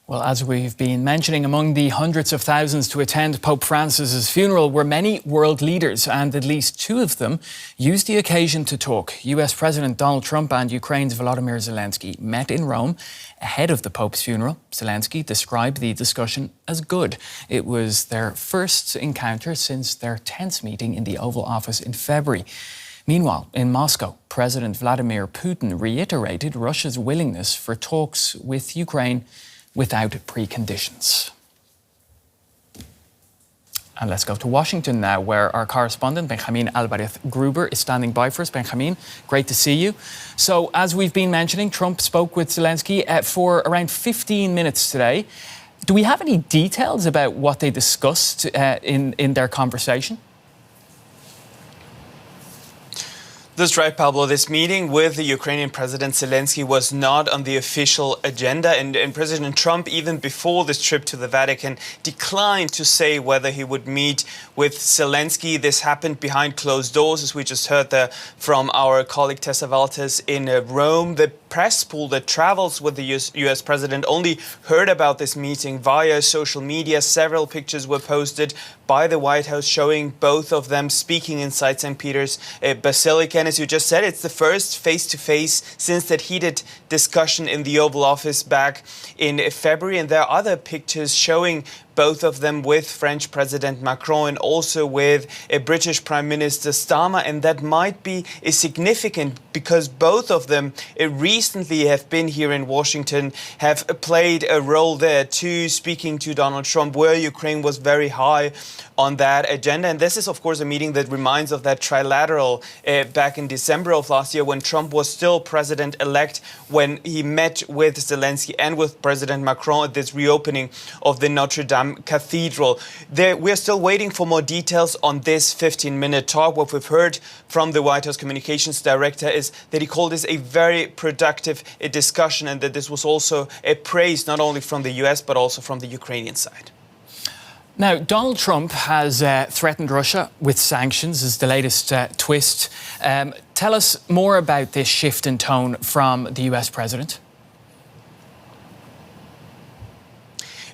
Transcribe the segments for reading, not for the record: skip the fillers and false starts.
Well, as we've been mentioning, among the hundreds of thousands to attend Pope Francis's funeral were many world leaders, and at least two of them used the occasion to talk. US President Donald Trump and Ukraine's Volodymyr Zelenskyy met in Rome ahead of the Pope's funeral. Zelenskyy described the discussion as good. It was their first encounter since their tense meeting in the Oval Office in February. Meanwhile, in Moscow, President Vladimir Putin reiterated Russia's willingness for talks with Ukraine without preconditions. And let's go to Washington now, where our correspondent, Benjamin Alvarez Gruber, is standing by for us. Benjamin, great to see you. So, as we've been mentioning, Trump spoke with Zelenskyy for around 15 minutes today. Do we have any details about what they discussed in their conversation? That's right, Pablo. This meeting with the Ukrainian President Zelenskyy was not on the official agenda, and President Trump, even before this trip to the Vatican, declined to say whether he would meet with Zelenskyy. This happened behind closed doors, as we just heard there from our colleague Tessa Valtes in Rome. The press pool that travels with the US President only heard about this meeting via social media. Several pictures were posted by the White House showing both of them speaking inside St. Peter's Basilica. And as you just said, it's the first face-to-face since that heated discussion in the Oval Office back in February. And there are other pictures showing both of them with French President Macron and also with British Prime Minister Starmer. And that might be significant because both of them recently have been here in Washington, have played a role there too, speaking to Donald Trump, where Ukraine was very high on that agenda. And this is, of course, a meeting that reminds of that trilateral back in December of last year when Trump was still president-elect, when he met with Zelenskyy and with President Macron at this reopening of the Notre Dame Cathedral. We're still waiting for more details on this 15-minute talk. What we've heard from the White House communications director is that he called this a very productive discussion and that this was also a praise not only from the US but also from the Ukrainian side. Now, Donald Trump has threatened Russia with sanctions as the latest twist. Tell us more about this shift in tone from the US president.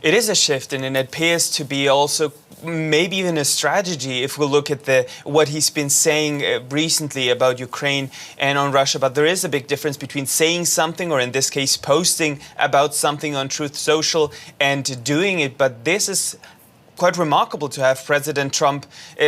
It is a shift, and it appears to be also maybe even a strategy if we look at what he's been saying recently about Ukraine and on Russia. But there is a big difference between saying something, or in this case posting about something on Truth Social, and doing it. But this is quite remarkable to have President Trump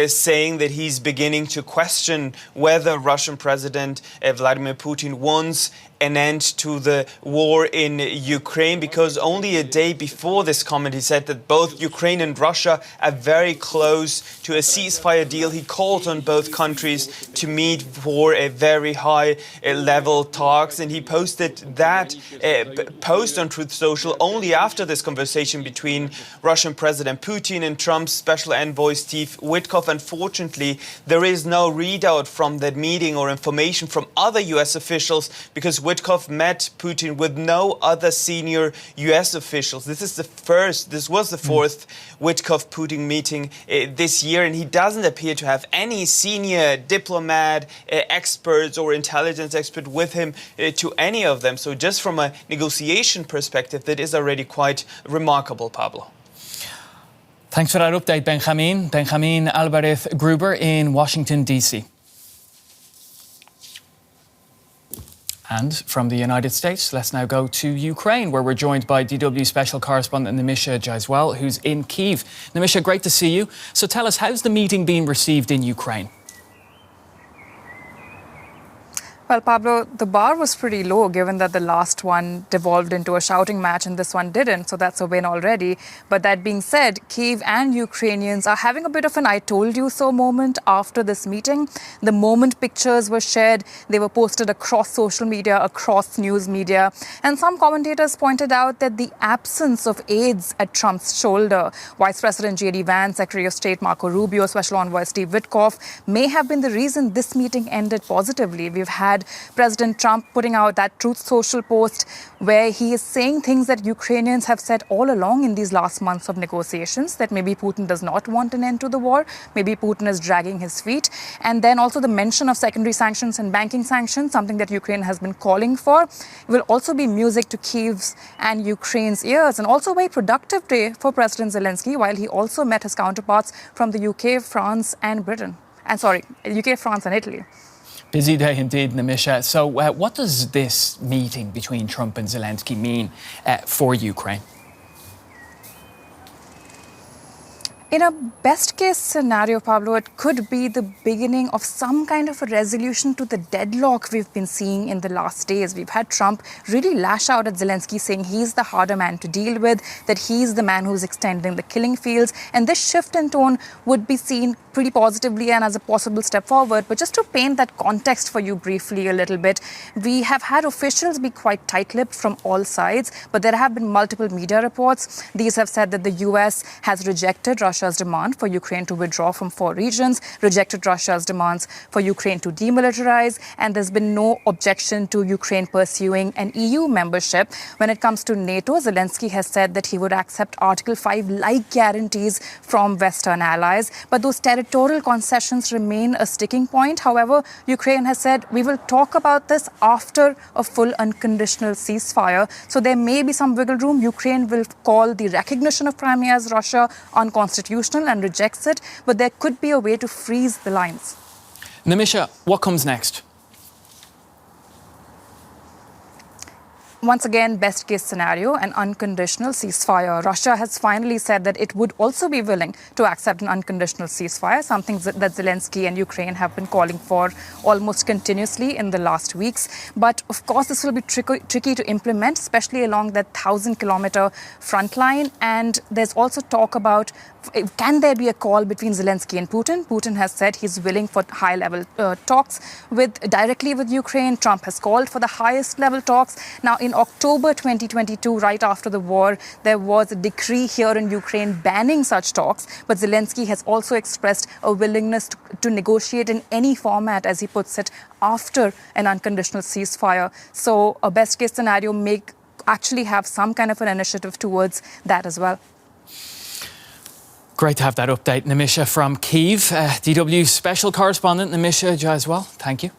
saying that he's beginning to question whether Russian President Vladimir Putin wants an end to the war in Ukraine, because only a day before this comment he said that both Ukraine and Russia are very close to a ceasefire deal. He called on both countries to meet for a very high level talks, and he posted that post on Truth Social only after this conversation between Russian President Putin and Trump's special envoy Steve Witkoff. Unfortunately, there is no readout from that meeting or information from other US officials, because Witkoff met Putin with no other senior US officials. This was the fourth Witkoff-Putin meeting this year, and he doesn't appear to have any senior diplomat, experts or intelligence expert with him to any of them. So just from a negotiation perspective, that is already quite remarkable, Pablo. Thanks for that update, Benjamin. Benjamin Alvarez Gruber in Washington, D.C. And from the United States, let's now go to Ukraine, where we're joined by DW special correspondent Nimisha Jaiswal, who's in Kyiv. Nimisha, great to see you. So tell us, how's the meeting being received in Ukraine? Well, Pablo, the bar was pretty low given that the last one devolved into a shouting match and this one didn't, so that's a win already. But that being said, Kyiv and Ukrainians are having a bit of an I told you so moment after this meeting. The moment pictures were shared, they were posted across social media, across news media, and some commentators pointed out that the absence of aides at Trump's shoulder, Vice President J.D. Vance, Secretary of State Marco Rubio, Special Envoy Steve Witkoff, may have been the reason this meeting ended positively. We've had had President Trump putting out that Truth Social post where he is saying things that Ukrainians have said all along in these last months of negotiations, that maybe Putin does not want an end to the war, maybe Putin is dragging his feet. And then also the mention of secondary sanctions and banking sanctions, something that Ukraine has been calling for, will also be music to Kyiv's and Ukraine's ears, and also a very productive day for President Zelensky, while he also met his counterparts from the UK, France and Britain. UK, France and Italy. Busy day indeed, Nimisha. So what does this meeting between Trump and Zelensky mean for Ukraine? In a best-case scenario, Pablo, it could be the beginning of some kind of a resolution to the deadlock we've been seeing in the last days. We've had Trump really lash out at Zelensky, saying he's the harder man to deal with, that he's the man who's extending the killing fields. And this shift in tone would be seen pretty positively and as a possible step forward. But just to paint that context for you briefly a little bit, we have had officials be quite tight-lipped from all sides, but there have been multiple media reports. These have said that the US has rejected Russia's demand for Ukraine to withdraw from 4 regions, rejected Russia's demands for Ukraine to demilitarize, and there's been no objection to Ukraine pursuing an EU membership. When it comes to NATO, Zelensky has said that he would accept Article 5-like guarantees from Western allies, but those territorial concessions remain a sticking point. However, Ukraine has said, we will talk about this after a full unconditional ceasefire. So there may be some wiggle room. Ukraine will call the recognition of Crimea as Russia unconstitutional and rejects it, but there could be a way to freeze the lines. Nimisha, what comes next? Once again, best case scenario, an unconditional ceasefire. Russia has finally said that it would also be willing to accept an unconditional ceasefire, something that Zelensky and Ukraine have been calling for almost continuously in the last weeks. But of course, this will be tricky to implement, especially along that 1,000-kilometer front line. And there's also talk about, can there be a call between Zelensky and Putin? Putin has said he's willing for high-level talks directly with Ukraine. Trump has called for the highest-level talks. Now, in October 2022, right after the war, there was a decree here in Ukraine banning such talks. But Zelensky has also expressed a willingness to negotiate in any format, as he puts it, after an unconditional ceasefire. So a best-case scenario may actually have some kind of an initiative towards that as well. Great to have that update, Nimisha, from Kyiv. DW special correspondent Nimisha Jaiswal, thank you.